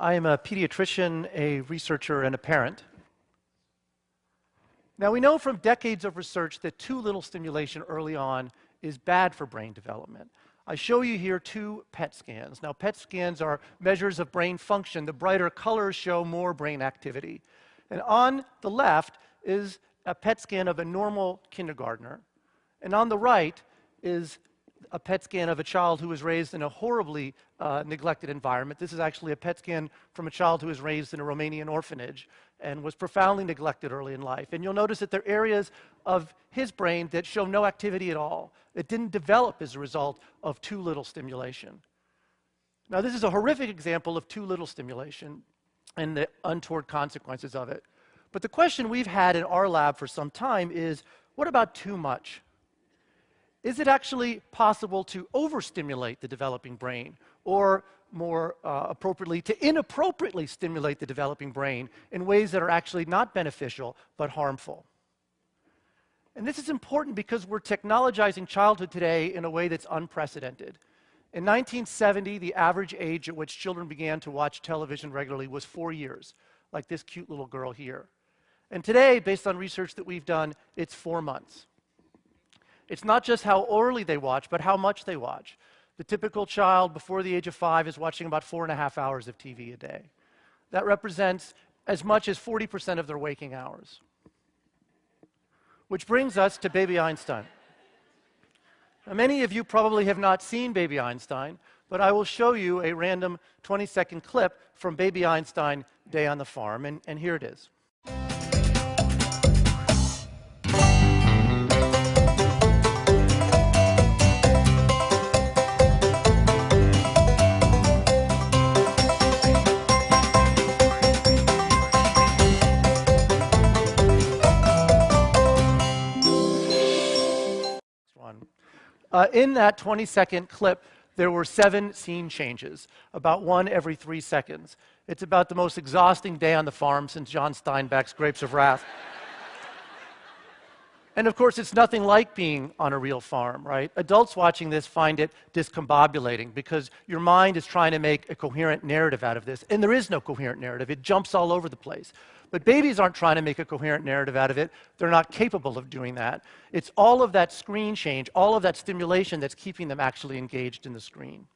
I am a pediatrician, a researcher, and a parent. Now, we know from decades of research that too little stimulation early on is bad for brain development. I show you here 2 PET scans. Now, PET scans are measures of brain function. The brighter colors show more brain activity. And on the left is a PET scan of a normal kindergartner. And on the right is a PET scan of a child who was raised in a horribly neglected environment. This is actually a PET scan from a child who was raised in a Romanian orphanage and was profoundly neglected early in life. And you'll notice that there are areas of his brain that show no activity at all. It didn't develop as a result of too little stimulation. Now, this is a horrific example of too little stimulation and the untoward consequences of it. But the question we've had in our lab for some time is, what about too much? Is it actually possible to overstimulate the developing brain, or more appropriately, to inappropriately stimulate the developing brain in ways that are actually not beneficial but harmful? And this is important because we're technologizing childhood today in a way that's unprecedented. In 1970, the average age at which children began to watch television regularly was 4 years, like this cute little girl here. And today, based on research that we've done, it's 4 months. It's not just how early they watch, but how much they watch. The typical child before the age of 5 is watching about 4.5 hours of TV a day. That represents as much as 40% of their waking hours. Which brings us to Baby Einstein. Now, many of you probably have not seen Baby Einstein, but I will show you a random 20-second clip from Baby Einstein Day on the Farm, and here it is. In that 20-second clip, there were 7 scene changes, about 1 every 3 seconds. It's about the most exhausting day on the farm since John Steinbeck's Grapes of Wrath. And of course, it's nothing like being on a real farm, right? Adults watching this find it discombobulating because your mind is trying to make a coherent narrative out of this, and there is no coherent narrative. It jumps all over the place. But babies aren't trying to make a coherent narrative out of it. They're not capable of doing that. It's all of that screen change, all of that stimulation that's keeping them actually engaged in the screen.